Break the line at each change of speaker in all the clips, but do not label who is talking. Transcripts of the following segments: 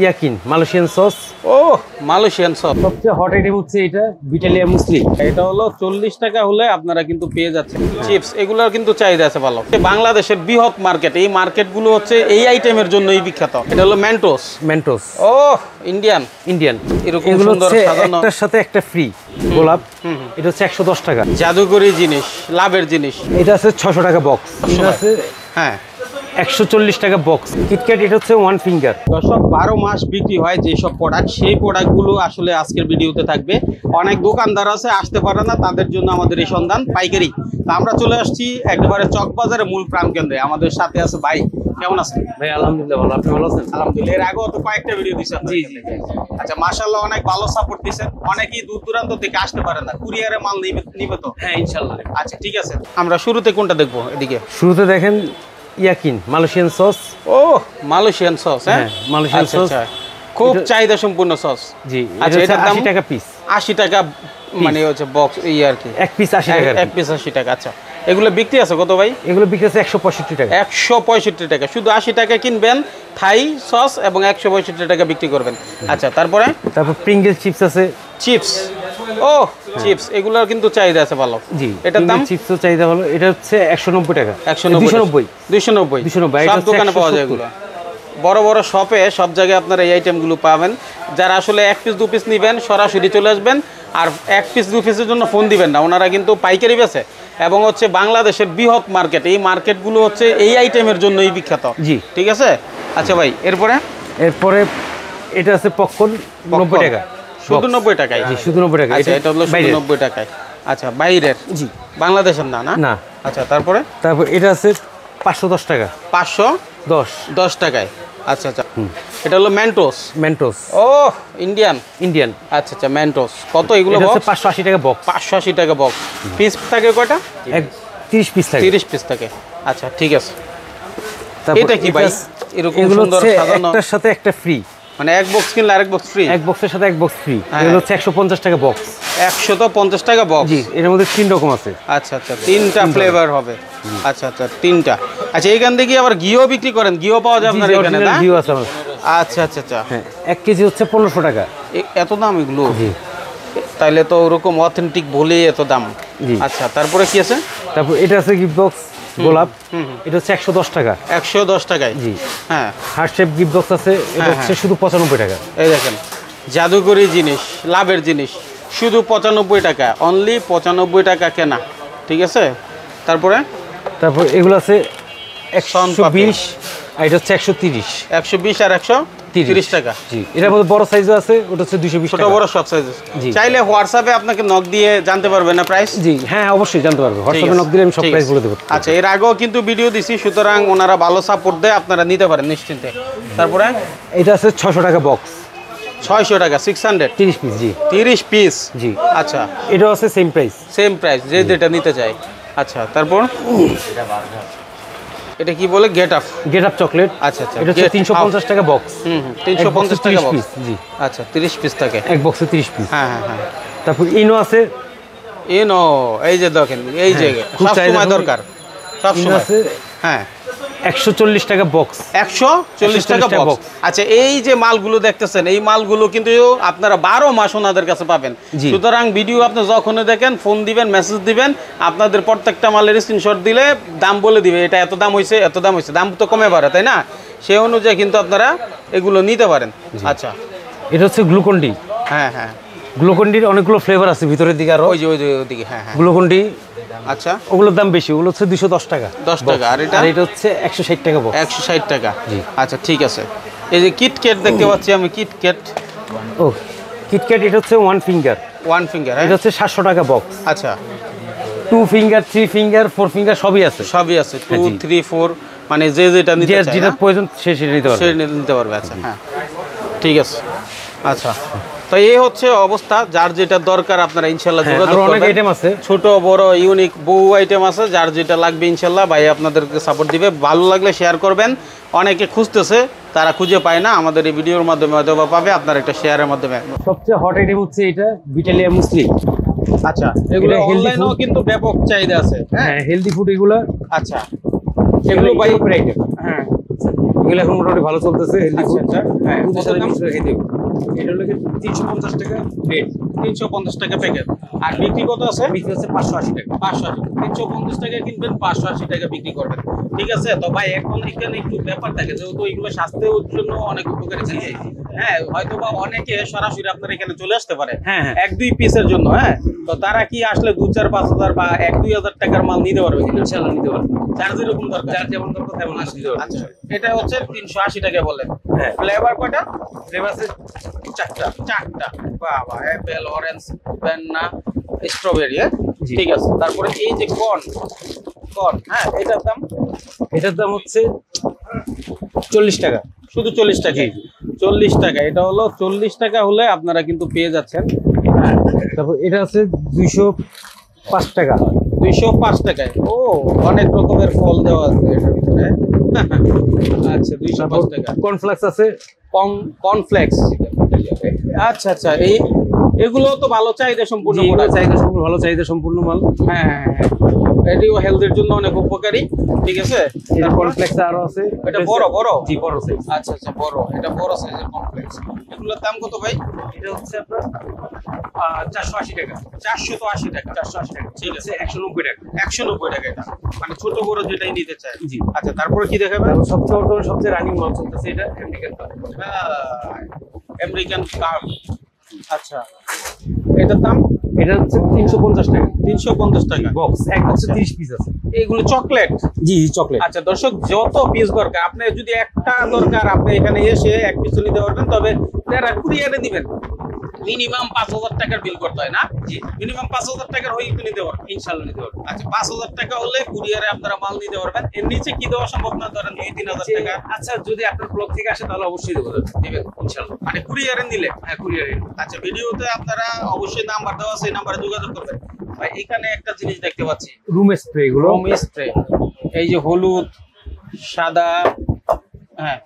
ইয়াকিন Malaysian sauce.
ও Malaysian sauce
সবচেয়ে hot item হচ্ছে এটা বিটালিয়া মুসলি।
এটা হলো 40 টাকা হলে আপনারা কিন্তু পেয়ে যাচ্ছেন চিপস। এগুলোর কিন্তু চাহিদা আছে ভালো। বাংলাদেশের বৃহৎ মার্কেট, এই মার্কেটগুলো হচ্ছে এই আইটেমের জন্যই বিখ্যাত। এটা হলো মেন্টোস।
মেন্টোস
ও ইন্ডিয়ান
ইন্ডিয়ান
এরকম সুন্দর সাজানো,
একটার সাথে একটা ফ্রি গোলাপ। এটা হচ্ছে 110 টাকা।
জাদুকরি জিনিস, লাভের জিনিস।
এটা আছে 600 টাকা বক্স। এটা আছে
হ্যাঁ
140 টাকা বক্স। কিটক্যাট এটা হচ্ছে 1 ফিঙ্গার।
দর্শক 12 মাস বিক্রি হয় যেসব প্রোডাক্ট, সেই প্রোডাক্টগুলো আসলে আজকের ভিডিওতে থাকবে। অনেক দোকানদার আছে আসতে পারে না, তাদের জন্য আমাদের এই সন্ধান পাইকারি। তা আমরা চলে আসছি একেবারে চকবাজারের মূল প্রাণকেন্দ্রে। আমাদের সাথে আছে ভাই। কেমন আছেন
ভাই? আলহামদুলিল্লাহ ভালো। আপনি ভালো আছেন?
আলহামদুলিল্লাহ। এর আগেও তো কয়েকটা ভিডিও দিয়েছেন।
জি।
আচ্ছা মাশাআল্লাহ, অনেক ভালো সাপোর্ট দিচ্ছেন। অনেকেই দূর দূরান্ত থেকে আসতে পারে না, কুরিয়ারে মাল নিবে তো?
হ্যাঁ ইনশাআল্লাহ।
আচ্ছা ঠিক আছে, আমরা শুরুতে কোনটা দেখবো? এদিকে
শুরুতে দেখেন ইয়াকিন মালয়েশিয়ান সস।
ও মালয়েশিয়ান সস। হ্যাঁ
মালয়েশিয়ান সস
খুব চাহিদা সম্পূর্ণ সস।
জি।
আচ্ছা এটার দাম
80 টাকা পিস।
80 টাকা মানে হচ্ছে বক্স এই আর কি।
এক পিস 80 টাকা।
এক পিস 80 টাকা। আচ্ছা এগুলো বিক্রি আছে কত ভাই?
এগুলো বিক্রি আছে 165 টাকা।
165 টাকা। শুধু 80 টাকা কিনবেন থাই সস এবং 165 টাকা বিক্রি করবেন। আচ্ছা তারপর
প্রিঙ্গল চিপস আছে।
চিপস। ও চিপস, এগুলোর কিন্তু চাহিদা আছে ভালো।
জি।
এটার দাম
চিপসও চাহিদা ভালো। এটা হচ্ছে 190 টাকা।
290
290
সব দোকানে পাওয়া যায় এগুলো। বড় বড় শপে সব জায়গায় আপনারা এই আইটেমগুলো পাবেন। যারা আসলে 1 পিস 2 পিস নেবেন সরাসরি চলে আসবেন, আর 1 পিস 2 পিসের জন্য ফোন দিবেন না। ওনারা কিন্তু পাইকারি বেচে এবং হচ্ছে বাংলাদেশের বৃহৎ মার্কেট, এই মার্কেটগুলো হচ্ছে এই আইটেমের জন্যই বিখ্যাত।
জি
ঠিক আছে। আচ্ছা ভাই এরপরে
এটা আছে পপকর্ন 90 টাকা।
শুধু 90 টাকায়?
জি শুধু 90 টাকা।
আচ্ছা এটা হলো শুধু 90 টাকায়। আচ্ছা বাইরের?
জি।
বাংলাদেশের না? না
না।
আচ্ছা তারপর
এটা আছে 510 টাকা।
510 টাকায়। আচ্ছা আচ্ছা এটা হলো মেন্টোস।
মেন্টোস।
ও ইন্ডিয়ান
ইন্ডিয়ান।
আচ্ছা আচ্ছা মেন্টোস কত এগুলো?
এটা হচ্ছে 580 টাকা বক্স।
580 টাকা বক্স। পিস থাকে কয়টা?
30 পিস থাকে।
30 পিস থাকে। আচ্ছা ঠিক আছে। এটা কি ভাই এরকম সুন্দর সাজানো?
একটার সাথে একটা ফ্রি,
মানে এক বক্স কিনলে আরেক বক্স ফ্রি?
এক বক্সের সাথে এক বক্স ফ্রি। এগুলো হচ্ছে 150 টাকা বক্স।
150 টাকা বক্স।
জি। এর মধ্যে 3 রকম আছে।
আচ্ছা আচ্ছা 3টা ফ্লেভার হবে। আচ্ছা আচ্ছা 3টা। আচ্ছা এইখান থেকে আবার ঘিও বিক্রি করেন? ঘিও পাওয়া যায় আপনার এখানে? না
ঘিও আছে আমার।
আচ্ছা আচ্ছা আচ্ছা।
হ্যাঁ 1 কেজি হচ্ছে 1500 টাকা।
এত দাম এগুলো?
জি।
তাইলে তো ওরকম অথেন্টিক বলেই এত দাম।
জি।
আচ্ছা তারপরে কি আছে?
তারপর এটা আছে গিফট বক্স গোলাপ। এটা হচ্ছে 110 টাকা।
110 টাকায়?
জি।
হ্যাঁ
হার্ট শেপ গিফট বক্স আছে। এটা হচ্ছে শুধু 95 টাকা।
এই দেখেন জাদুকরি জিনিস, লাভের জিনিস, শুধু 95 টাকা। অনলি 95 টাকা কেনা। ঠিক আছে। তারপর
এগুলো আছে 120, আর এটা হচ্ছে 130।
120 আর 130 টাকা।
জি। এটার মধ্যে বড় সাইজও আছে, ওটা হচ্ছে 220 টাকা।
ছোট বড় সব সাইজ। চাইলে হোয়াটসঅ্যাপে আপনাকে নক দিয়ে জানতে পারবেন না প্রাইস?
জি হ্যাঁ অবশ্যই জানতে পারবে। হোয়াটসঅ্যাপে নক দিলে আমি সব প্রাইস বলে দেব।
আচ্ছা এর আগেও কিন্তু ভিডিও দিছি, সুতরাং ওনারা ভালো সাপোর্ট দেয়, আপনারা নিতে পারেন নিশ্চিন্তে। তারপরে
এটা আছে 600 টাকা বক্স।
600 টাকা 600
30 পিস। জি
30 পিস।
জি।
আচ্ছা
এটাও আছে সেম প্রাইস।
সেম প্রাইস যে যেটা নিতে চাই। আচ্ছা তারপর এটা কি বলে? Get up chocolate. আচ্ছা আচ্ছা
এটা হচ্ছে 350 টাকা বক্স।
350 টাকা বক্স।
জি।
আচ্ছা 30 পিস থাকে
এক বক্সে 30 পিস।
হ্যাঁ হ্যাঁ হ্যাঁ।
তারপর ইনো আছে।
ইনো এই যে দেখেন, এই যে সব সময় দরকার, সব সময়
আছে।
হ্যাঁ
140 টাকা বক্স।
140 টাকা বক্স। আচ্ছা এই যে মালগুলো দেখতেছেন, এই মালগুলো কিন্তু আপনারা 12 মাস ওনাদের কাছে পাবেন। সুতরাং ভিডিও আপনি যখনই দেখেন ফোন দিবেন, মেসেজ দিবেন, আপনাদের প্রত্যেকটা মালের স্ক্রিনশট দিলে দাম বলে দিবে, এটা এত দাম হয়েছে, এত দাম হয়েছে। দাম তো কমে পারে তাই না? সেই অনুযায়ী কিন্তু আপনারা এগুলো নিতে পারেন। আচ্ছা
এটা হচ্ছে গ্লুকন ডি।
হ্যাঁ হ্যাঁ
গ্লুকন ডির অনেকগুলো ফ্লেভার আছে ভিতরের দিকে। আর
ওইদিকে হ্যাঁ হ্যাঁ
গ্লুকন ডি।
আচ্ছা
ওগুলোর দাম বেশি, ওগুলো হচ্ছে 210 টাকা।
10 টাকা। আর
এটা হচ্ছে 160 টাকা বক্স।
160 টাকা।
জি।
আচ্ছা ঠিক আছে। এই যে কিটক্যাট দেখতে পাচ্ছি আমি, কিটক্যাট।
ও কিটক্যাট এটা হচ্ছে 1 ফিঙ্গার।
1 ফিঙ্গার।
এটা হচ্ছে 700 টাকা বক্স।
আচ্ছা
2 ফিঙ্গার, 3 ফিঙ্গার, 4 ফিঙ্গার সবই আছে।
2 3 4 মানে যে যেটা নিতে চায়,
যেটা প্রয়োজন সে সেটা
নিতে পারবে। আচ্ছা হ্যাঁ ঠিক আছে। আচ্ছা তো এই হচ্ছে অবস্থা, যার যেটা দরকার আপনারা ইনশাআল্লাহ যোগাযোগ করবেন।
অনেক আইটেম আছে,
ছোট বড় ইউনিক বহু আইটেম আছে। যার যেটা লাগবে ইনশাআল্লাহ ভাই আপনাদেরকে সাপোর্ট দিবে। ভালো লাগলে শেয়ার করবেন। অনেকে খুঁজতেছে, তারা খুঁজে পায় না, আমাদের এই ভিডিওর মাধ্যমে হয়তো পাবে, আপনার একটা শেয়ারের মাধ্যমে।
সবচেয়ে হট আইটেম হচ্ছে এটা বিটালিয়া মুসলি।
আচ্ছা এগুলো অনলাইনেও কিন্তু ব্যাপক চাহিদা আছে।
হ্যাঁ হেলদি ফুড এগুলো।
আচ্ছা এগুলো ভাই
আইটেম।
হ্যাঁ
এগুলো এখন মোটামুটি ভালো চলতেছে।
হ্যাঁ,
দুধের সাথে মিক্স করে খেতে হবে। এটা হলো 350 টাকা রেট,
350 টাকা প্যাকেট। আর বিক্রি কত আছে?
বিক্রি হচ্ছে 580 টাকা।
580, 350 টাকা কিনবেন, 580 টাকা বিক্রি করবেন। ঠিক আছে। তো ভাই এখন এখানে একটু ব্যাপার থাকে, যেহেতু এগুলো স্বাস্থ্যের জন্য অনেক উপকারী জিনিস। হ্যাঁ, হয়তো বা অনেকে সরাসরি আপনার এখানে চলে আসতে পারে
হ্যাঁ, হ্যাঁ।
1-2 পিসের জন্য। হ্যাঁ, তো তারা কি আসলে 2-4-5 হাজার বা 1-2 হাজার টাকার মাল নিতে পারবে?
ইনশাআল্লাহ নিতে পারবে।
যার যেরকম দরকার,
যার যেমন দরকার তেমন নিতে পারবে।
আচ্ছা, এটা হচ্ছে 380 টাকা বললেন।
হ্যাঁ।
ফ্লেভার কয়টা?
ফ্লেভার আছে 4টা।
বাবা, অ্যাপেল, অরেঞ্জ, ব্যানানা, স্ট্রবেরি।
জি।
ঠিক আছে। তারপরে এই যে কর্ন, হ্যাঁ, এটার দাম?
এটার দাম হচ্ছে 40 টাকা।
শুধু 40 টাকা। 40 টাকা। এটা হলো 40 টাকা হলে আপনারা কিন্তু পেয়ে যাচ্ছেন। হ্যাঁ।
তারপর এটা আছে 205 টাকা।
205 টাকায়। ও, অনেক রকমের ফল দেওয়া আছে এটার ভিতরে। আচ্ছা, 205 টাকা।
কর্নফ্লেক্স আছে।
কর্নফ্লেক্স। আচ্ছা, এগুলো তো ভালো চাহিদা সম্পূর্ণ
জি,
প্রোডাক্ট।
ভালো চাহিদা সম্পূর্ণ মাল।
হ্যাঁ, এটিও হেলথের জন্য অনেক উপকারী। ঠিক আছে।
এটা কর্নফ্লেক্স আরো আছে।
এটা বড়?
জি, বড় সাইজ।
আচ্ছা, বড়। এটা বড় সাইজের কর্নফ্লেক্স। এগুলোর দাম কত ভাই?
এটা হচ্ছে আপনার 480 টাকা।
480 টাকা।
480 টাকা।
ঠিক আছে।
190 টাকা।
190 টাকা এটা। মানে ছোট বড় যেটাই নিতে চায়।
জি।
আচ্ছা, তারপরে কি দেখাবেন?
তারপর সবচেয়ে রানিং মাল চলতেছে এটা আমেরিকান কাপ।
American cup. আচ্ছা, এটার দাম?
এটা হচ্ছে 350 টাকা।
350 টাকা
বক্স, এক বক্সে 30 পিস আছে।
এগুলো চকলেট?
জি, চকলেট।
আচ্ছা দর্শক, যত পিস দরকার, আপনি যদি একটা দরকার আপনি এখানে এসে এক পিস নিতে পারবেন। তবে তারা কুরিয়ারে দিবেন। মিনিমাম 5,000 টাকার বিল করতে হয় না?
জি।
মিনিমাম 5,000 টাকার হয়ে নিতে পারবেন।
ইনশাআল্লাহ নিতে পারবেন।
আচ্ছা, 5,000 টাকা হলে কুরিয়ারে আপনারা মাল নিতে পারবেন। এর নিচে কি দেওয়া সম্ভব না? ধরেন 2-3,000 টাকা।
আচ্ছা, যদি আপনার ব্লগ থেকে আসে তাহলে অবশ্যই দেবো,
দিবেন
ইনশাআল্লাহ।
মানে কুরিয়ারে নিলে?
হ্যাঁ, কুরিয়ারে।
আচ্ছা, ভিডিওতে আপনারা অবশ্যই নাম্বার দেওয়া আছে, এই নাম্বারে যোগাযোগ করবেন। ভাই, এখানে একটা জিনিস দেখতে পাচ্ছি,
রুম স্প্রে গুলো।
Room spray. এই যে হলুদ, সাদা। হ্যাঁ,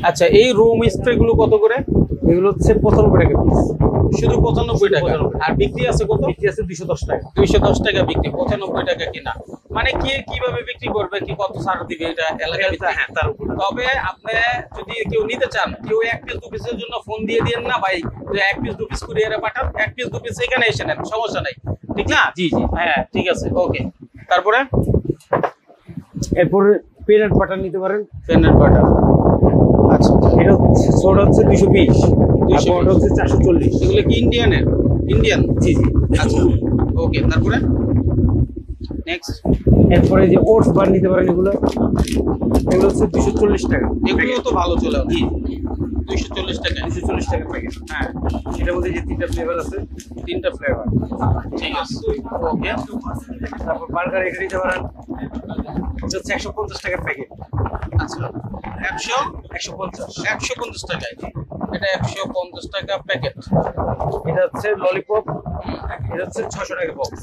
আচ্ছা, এই রুম স্প্রে গুলো কত করে?
এগুলো হচ্ছে 95 টাকা পিস।
শুধু 95 টাকা।
95
আর বিক্রি আছে কত?
বিক্রি আছে 210 টাকা।
210 টাকা বিক্রি, 95 টাকা কিনা। মানে কে কিভাবে বিক্রি করবে, কি কত ছাড় দিবে, এটা এলাকা ভিত্তিক।
হ্যাঁ, তার উপর।
তবে আপনি যদি কেউ নিতে চান, কেউ 1 পিস 2 পিসের জন্য ফোন দিয়ে দিয়েন না ভাই, যে 1 পিস 2 পিস কুরিয়ারে পাঠান, 1 পিস 2 পিস এখানে এসে নেন, সমস্যা নাই। ঠিক না?
জি।
হ্যাঁ, ঠিক আছে, ওকে। তারপরে
এরপরে পেনাট বাটার নিতে পারেন।
পেনাট বাটার। আচ্ছা,
এটা সোডা হচ্ছে 220,
220
আর বড়টা হচ্ছে 440।
এগুলো কি ইন্ডিয়ান?
জি।
আচ্ছা, ওকে। তারপরে নেক্সট,
এরপরে যে ওটস বার নিতে পারেন, এগুলো হচ্ছে 240 টাকা।
এগুলো তো ভালো চলে।
জি,
240 টাকা।
240 টাকা প্যাকেট।
হ্যাঁ,
এটার মধ্যে যে 3টা ফ্লেভার আছে।
3টা ফ্লেভার। ঠিক আছে, ওকে।
তারপর বার্গার এটা নিতে পারেন, এটা হচ্ছে 150 টাকার প্যাকেট।
আচ্ছা, 150 টাকায়। এটা 150 টাকা প্যাকেট।
এটা হচ্ছে ললিপপ, এটা হচ্ছে 600 টাকা বক্স।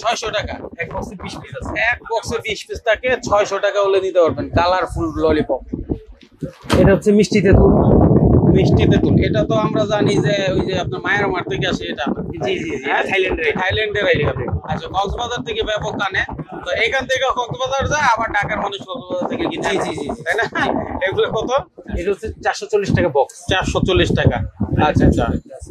600 টাকা।
এক বক্সে 20 পিস আছে।
এক বক্সে 20 পিস থাকে, 600 টাকা হলে নিতে পারবেন। Colourful lollipop.
এটা হচ্ছে মিষ্টি তেঁতুল।
মিষ্টি তেঁতুল, এটা তো আমরা জানি যে ওই যে আপনার মায়ের মাঠ থেকে আসে এটা না?
জি।
থাইল্যান্ডের আইডিয়া। আচ্ছা, কক্সবাজার থেকে ব্যাপক আনে, তো এখান থেকে কক্সবাজার যায়, আবার ঢাকার মানুষ কক্সবাজার থেকে কিনে।
জি।
তাই না? এগুলো কত?
এটা হচ্ছে 440 টাকা বক্স।
440 টাকা। আচ্ছা,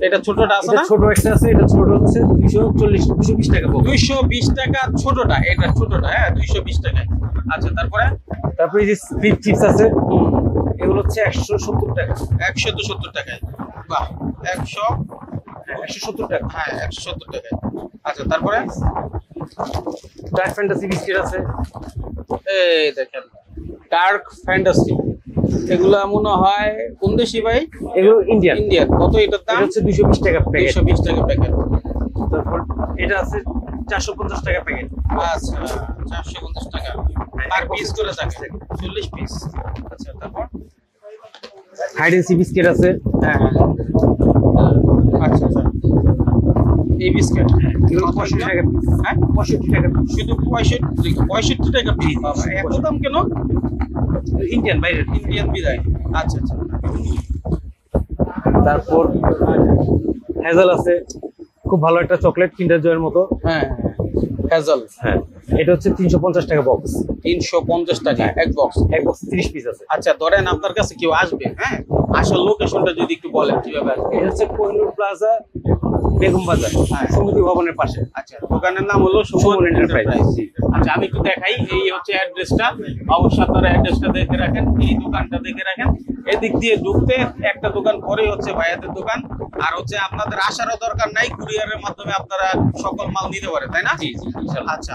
এটা ছোটটা আছে না?
ছোট একটা আছে, এটা ছোট হচ্ছে 220 টাকা বক্স।
220 টাকা ছোটটা, এটা ছোটটা। হ্যাঁ, 220 টাকায়। আচ্ছা, তারপরে
এই যে স্প্লিট চিপস আছে, এগুলো হচ্ছে 170 টাকা।
170 টাকায়। বাহ,
170 টাকা।
হ্যাঁ, 170 টাকায়। আচ্ছা, তারপরে
ডার্ক ফ্যান্টাসি বিস্কিট আছে।
এই দেখেন, ডার্ক ফ্যান্টাসি। এগুলা মনে হয় কোন দেশি ভাই?
এগুলো ইন্ডিয়ান।
কত এটার দাম?
এটা হচ্ছে 220 টাকা প্যাকেট।
220 টাকা প্যাকেট।
তারপর এটা আছে 450 টাকা প্যাকেট।
আচ্ছা, 450 টাকা আর পিস করে থাকে, 40 পিস। আচ্ছা, তারপর
হাইডেন্সি বিস্কিট আছে।
হ্যাঁ। আচ্ছা, এই বিস্কিট
এগুলো 65 টাকা পিস।
হ্যাঁ,
65 টাকা পিস।
শুধু 65 টাকা পিস। এত দাম কেন?
ইন্ডিয়ান বাইরে।
ইন্ডিয়ান বিদায়। আচ্ছা।
তারপর হ্যাজেল আছে, খুব ভালো একটা চকলেট, কিন্ডার জয়ের মতো।
হ্যাঁ, হ্যাজেল।
হ্যাঁ, এটা হচ্ছে 350 টাকা বক্স।
350 টাকা এক বক্স।
এক বক্স 30 পিস আছে।
আচ্ছা ধরেন আপনার কাছে কেউ আসবে, হ্যাঁ, আসার লোকেশনটা যদি একটু বলেন কিভাবে আসবে?
এটা হচ্ছে কোহিনুর প্লাজা, বেগম বাজার, সমিতি ভবনের পাশে।
আচ্ছা, দোকানের নাম হলো সুমন এন্টারপ্রাইজ। আচ্ছা আমি একটু দেখাই, এই হচ্ছে অ্যাড্রেসটা, অবশ্যই আপনারা অ্যাড্রেসটা দেখে রাখেন, এই দোকানটা দেখে রাখেন। এদিক দিয়ে ঢুকতে একটা দোকান পরেই হচ্ছে ভাইয়াদের দোকান। আর হচ্ছে আপনাদের আসারও দরকার নাই, কুরিয়ারের মাধ্যমে আপনারা সকল মাল নিতে পারেন, তাই না?
জি জি, ইনশাআল্লাহ।
আচ্ছা।